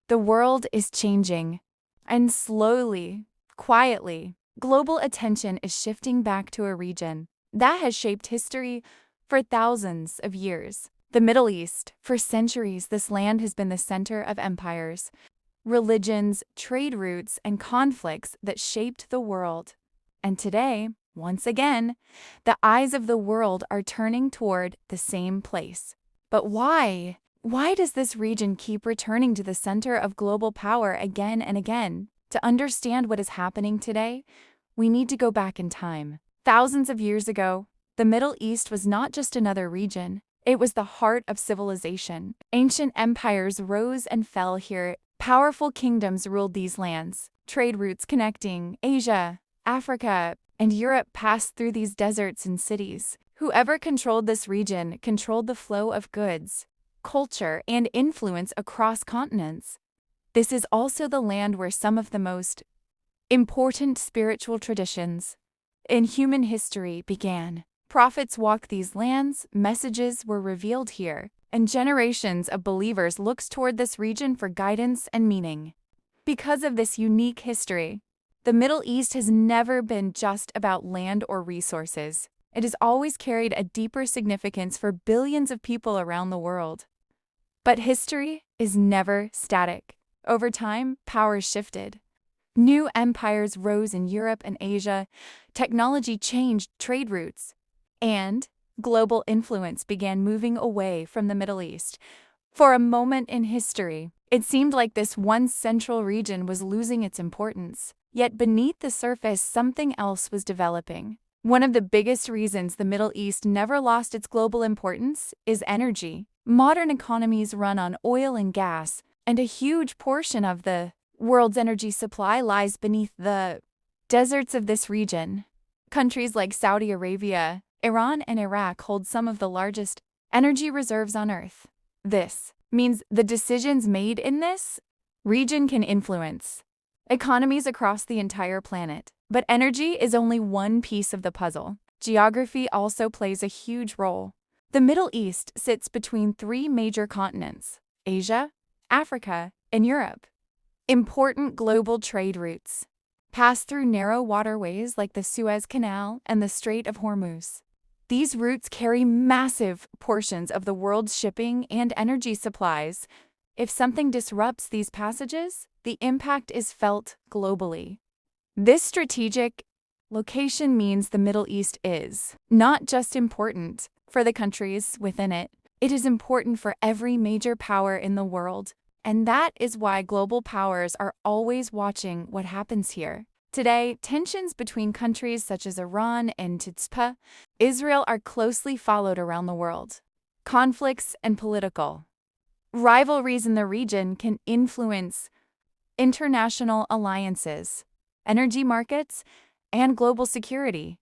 The world is changing, and slowly, quietly, global attention is shifting back to a region that has shaped history for thousands of years. The Middle East. For centuries, this land has been the center of empires, religions, trade routes, and conflicts that shaped the world. And today, once again, the eyes of the world are turning toward the same place. But why? Why does this region keep returning to the center of global power again and again? To understand what is happening today, we need to go back in time. Thousands of years ago, the Middle East was not just another region. It was the heart of civilization. Ancient empires rose and fell here. Powerful kingdoms ruled these lands. Trade routes connecting Asia, Africa, and Europe passed through these deserts and cities. Whoever controlled this region controlled the flow of goods, culture, and influence across continents. This is also the land where some of the most important spiritual traditions in human history began. Prophets walked these lands, messages were revealed here, and generations of believers looked toward this region for guidance and meaning. Because of this unique history, the Middle East has never been just about land or resources. It has always carried a deeper significance for billions of people around the world. But history is never static. Over time, power shifted. New empires rose in Europe and Asia, technology changed trade routes, and global influence began moving away from the Middle East. For a moment in history, it seemed like this one central region was losing its importance. Yet beneath the surface, something else was developing. One of the biggest reasons the Middle East never lost its global importance is energy. Modern economies run on oil and gas, and a huge portion of the world's energy supply lies beneath the deserts of this region. Countries like Saudi Arabia, Iran, and Iraq hold some of the largest energy reserves on Earth. This means the decisions made in this region can influence economies across the entire planet. But energy is only one piece of the puzzle. Geography also plays a huge role. The Middle East sits between three major continents: Asia, Africa, and Europe. Important global trade routes pass through narrow waterways like the Suez Canal and the Strait of Hormuz. These routes carry massive portions of the world's shipping and energy supplies. If something disrupts these passages, the impact is felt globally. This strategic location means the Middle East is not just important for the countries within it, it is important for every major power in the world. And that is why global powers are always watching what happens here. Today, tensions between countries such as Iran and Israel are closely followed around the world. Conflicts and political rivalries in the region can influence international alliances, energy markets, and global security.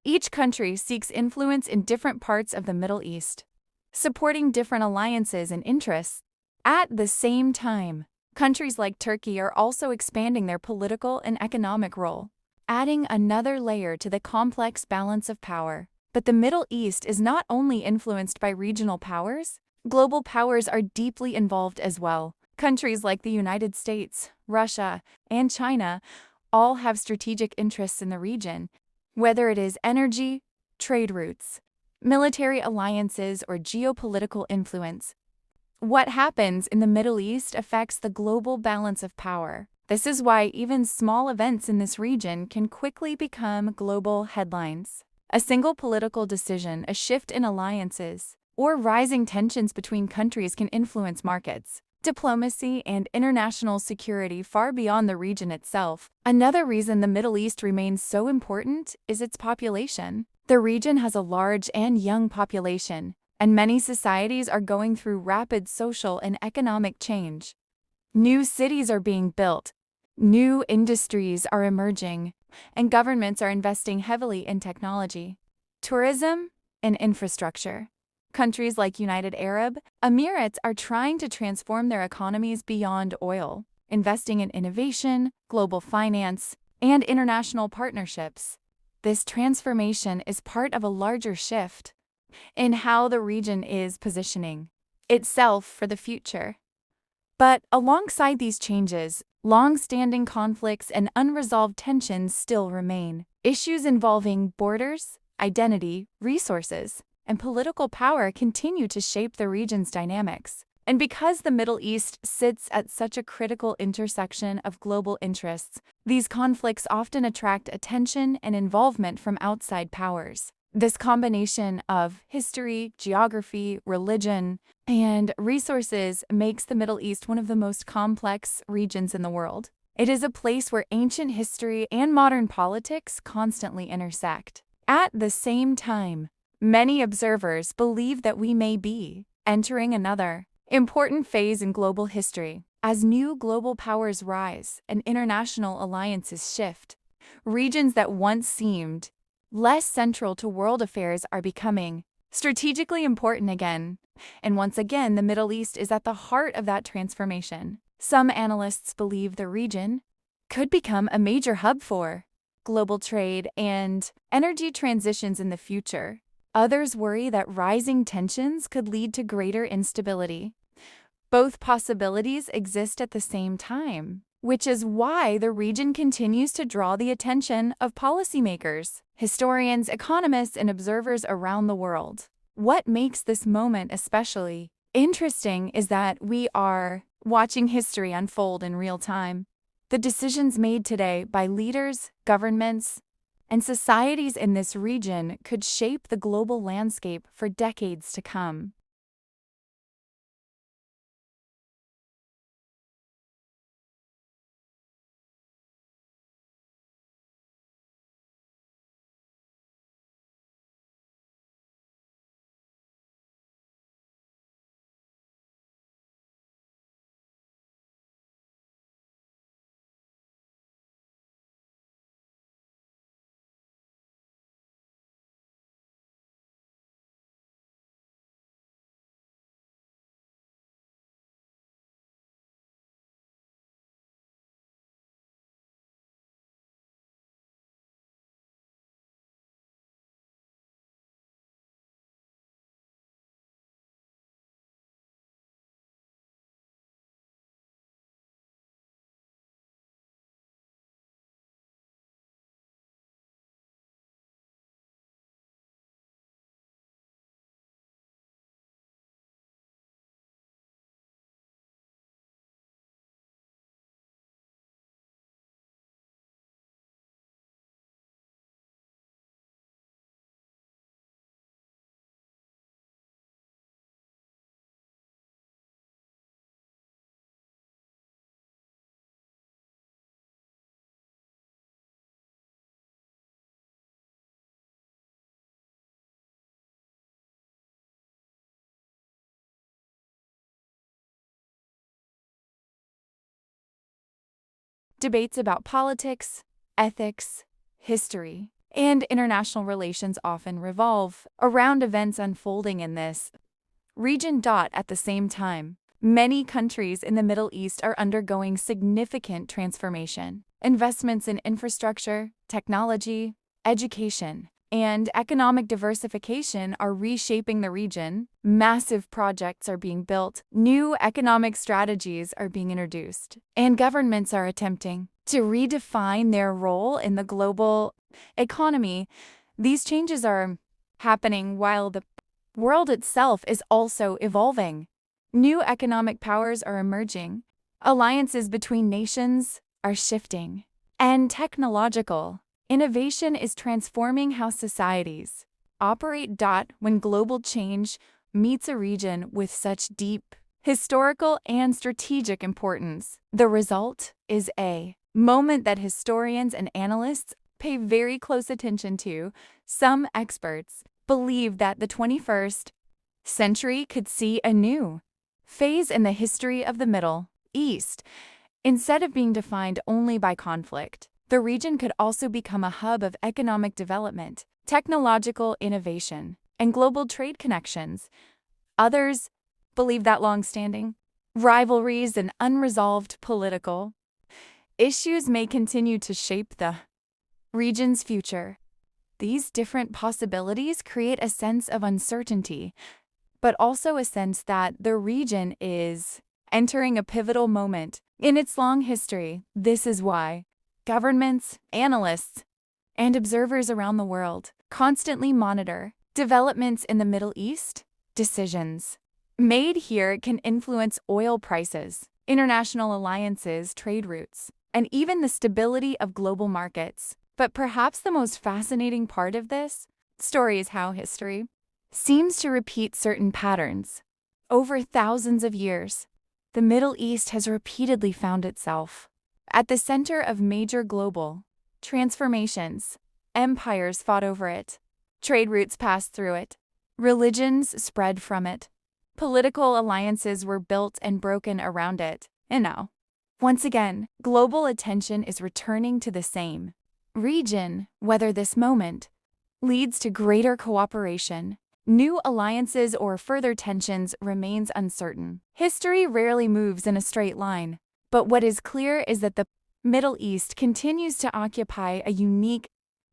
Each country seeks influence in different parts of the Middle East, supporting different alliances and interests. At the same time, countries like Turkey are also expanding their political and economic role, adding another layer to the complex balance of power. But the Middle East is not only influenced by regional powers, global powers are deeply involved as well. Countries like the United States, Russia, and China all have strategic interests in the region, whether it is energy, trade routes, military alliances, or geopolitical influence. What happens in the Middle East affects the global balance of power. This is why even small events in this region can quickly become global headlines. A single political decision, a shift in alliances, or rising tensions between countries can influence markets, diplomacy, and international security far beyond the region itself. Another reason the Middle East remains so important is its population. The region has a large and young population, and many societies are going through rapid social and economic change. New cities are being built, new industries are emerging, and governments are investing heavily in technology, tourism, and infrastructure. Countries like United Arab Emirates are trying to transform their economies beyond oil, investing in innovation, global finance, and international partnerships. This transformation is part of a larger shift in how the region is positioning itself for the future. But alongside these changes, long-standing conflicts and unresolved tensions still remain. Issues involving borders, identity, resources, and political power continue to shape the region's dynamics. And because the Middle East sits at such a critical intersection of global interests, these conflicts often attract attention and involvement from outside powers. This combination of history, geography, religion, and resources makes the Middle East one of the most complex regions in the world. It is a place where ancient history and modern politics constantly intersect. At the same time, many observers believe that we may be entering another important phase in global history. As new global powers rise and international alliances shift, regions that once seemed less central to world affairs are becoming strategically important again. And once again, the Middle East is at the heart of that transformation. Some analysts believe the region could become a major hub for global trade and energy transitions in the future. Others worry that rising tensions could lead to greater instability. Both possibilities exist at the same time, which is why the region continues to draw the attention of policymakers, historians, economists, and observers around the world. What makes this moment especially interesting is that we are watching history unfold in real time. The decisions made today by leaders, governments, and societies in this region could shape the global landscape for decades to come. Debates about politics, ethics, history, and international relations often revolve around events unfolding in this region. At the same time, many countries in the Middle East are undergoing significant transformation. Investments in infrastructure, technology, education, and economic diversification are reshaping the region. Massive projects are being built, new economic strategies are being introduced, and governments are attempting to redefine their role in the global economy. These changes are happening while the world itself is also evolving. New economic powers are emerging, alliances between nations are shifting, and technological innovation is transforming how societies operate. When global change meets a region with such deep historical and strategic importance, the result is a moment that historians and analysts pay very close attention to. Some experts believe that the 21st century could see a new phase in the history of the Middle East. Instead of being defined only by conflict, the region could also become a hub of economic development, technological innovation, and global trade connections. Others believe that long-standing rivalries and unresolved political issues may continue to shape the region's future. These different possibilities create a sense of uncertainty, but also a sense that the region is entering a pivotal moment in its long history. This is why governments, analysts, and observers around the world constantly monitor developments in the Middle East. Decisions made here can influence oil prices, international alliances, trade routes, and even the stability of global markets. But perhaps the most fascinating part of this story is how history seems to repeat certain patterns. Over thousands of years, the Middle East has repeatedly found itself at the center of major global transformations. Empires fought over it, trade routes passed through it, religions spread from it, political alliances were built and broken around it. And now, once again, global attention is returning to the same region. Whether this moment leads to greater cooperation, new alliances, or further tensions remains uncertain. History rarely moves in a straight line, but what is clear is that the Middle East continues to occupy a unique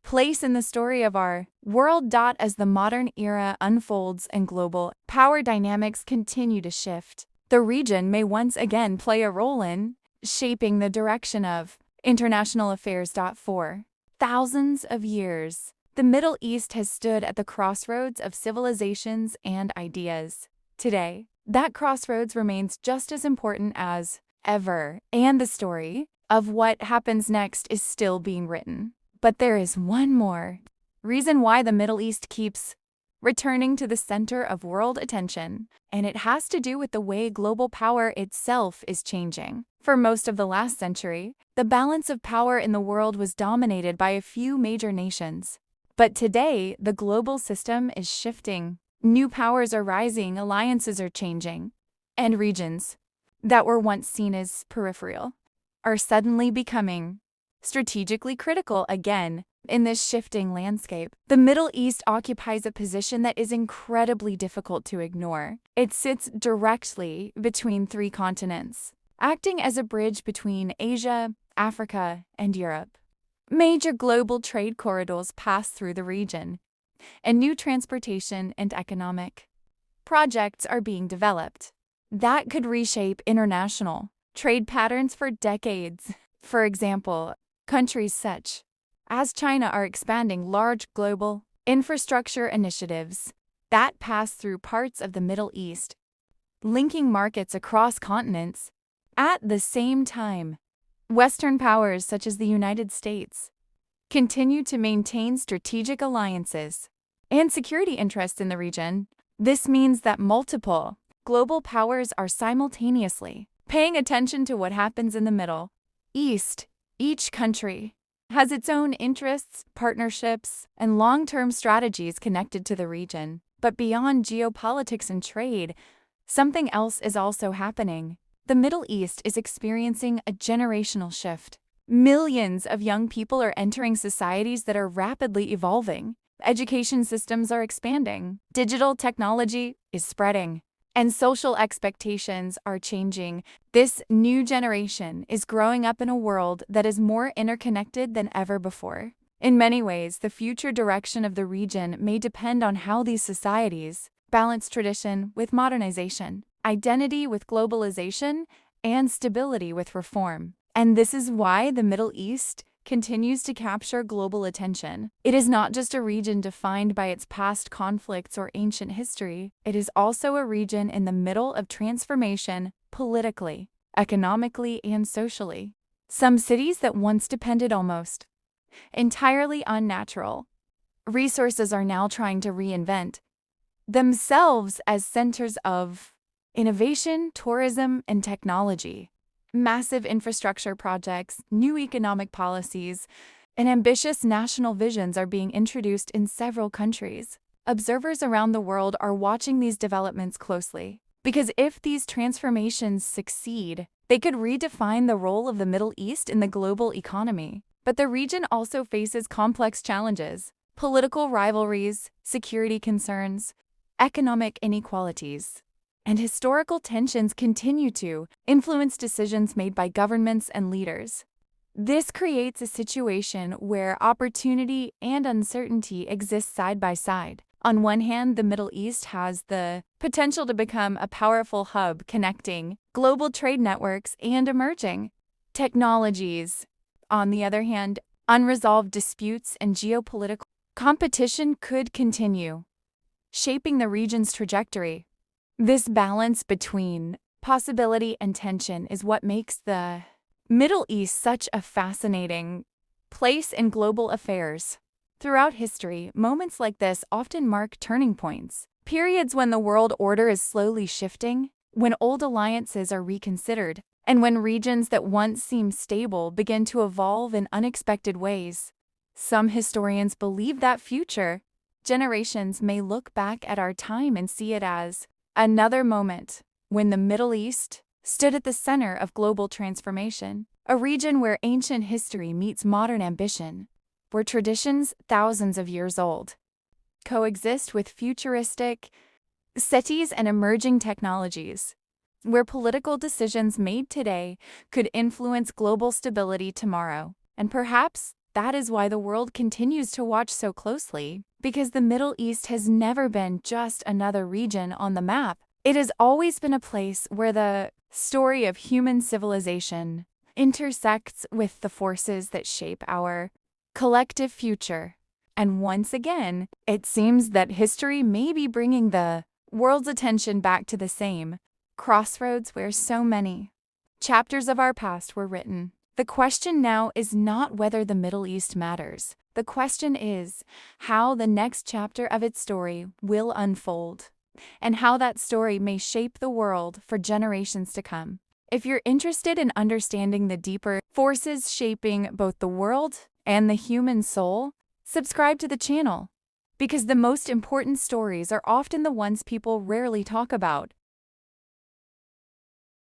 place in the story of our world. As the modern era unfolds and global power dynamics continue to shift, the region may once again play a role in shaping the direction of international affairs. For thousands of years, the Middle East has stood at the crossroads of civilizations and ideas. Today, that crossroads remains just as important as ever, and the story of what happens next is still being written. But there is one more reason why the Middle East keeps returning to the center of world attention, and it has to do with the way global power itself is changing. For most of the last century, the balance of power in the world was dominated by a few major nations. But today, the global system is shifting. New powers are rising, alliances are changing, and regions that were once seen as peripheral are suddenly becoming strategically critical again. In this shifting landscape, the Middle East occupies a position that is incredibly difficult to ignore. It sits directly between three continents, acting as a bridge between Asia, Africa, and Europe. Major global trade corridors pass through the region, and new transportation and economic projects are being developed that could reshape international trade patterns for decades. For example, countries such as China are expanding large global infrastructure initiatives that pass through parts of the Middle East, linking markets across continents. At the same time, Western powers such as the United States continue to maintain strategic alliances and security interests in the region. This means that multiple global powers are simultaneously paying attention to what happens in the Middle East. Each country has its own interests, partnerships, and long-term strategies connected to the region. But beyond geopolitics and trade, something else is also happening. The Middle East is experiencing a generational shift. Millions of young people are entering societies that are rapidly evolving. Education systems are expanding. Digital technology is spreading. And social expectations are changing. This new generation is growing up in a world that is more interconnected than ever before. In many ways, the future direction of the region may depend on how these societies balance tradition with modernization, identity with globalization, and stability with reform. And this is why the Middle East continues to capture global attention. It is not just a region defined by its past conflicts or ancient history, it is also a region in the middle of transformation politically, economically, and socially. Some cities that once depended almost entirely on natural resources are now trying to reinvent themselves as centers of innovation, tourism, and technology. Massive infrastructure projects, new economic policies, and ambitious national visions are being introduced in several countries. Observers around the world are watching these developments closely, because if these transformations succeed, they could redefine the role of the Middle East in the global economy. But the region also faces complex challenges: political rivalries, security concerns, economic inequalities, and historical tensions continue to influence decisions made by governments and leaders. This creates a situation where opportunity and uncertainty exist side by side. On one hand, the Middle East has the potential to become a powerful hub connecting global trade networks and emerging technologies. On the other hand, unresolved disputes and geopolitical competition could continue, shaping the region's trajectory. This balance between possibility and tension is what makes the Middle East such a fascinating place in global affairs. Throughout history, moments like this often mark turning points, periods when the world order is slowly shifting, when old alliances are reconsidered, and when regions that once seemed stable begin to evolve in unexpected ways. Some historians believe that future generations may look back at our time and see it as another moment when the Middle East stood at the center of global transformation, a region where ancient history meets modern ambition, where traditions thousands of years old coexist with futuristic cities and emerging technologies, where political decisions made today could influence global stability tomorrow. And perhaps that is why the world continues to watch so closely, because the Middle East has never been just another region on the map. It has always been a place where the story of human civilization intersects with the forces that shape our collective future. And once again, it seems that history may be bringing the world's attention back to the same crossroads where so many chapters of our past were written. The question now is not whether the Middle East matters. The question is how the next chapter of its story will unfold, and how that story may shape the world for generations to come. If you're interested in understanding the deeper forces shaping both the world and the human soul, subscribe to the channel, because the most important stories are often the ones people rarely talk about.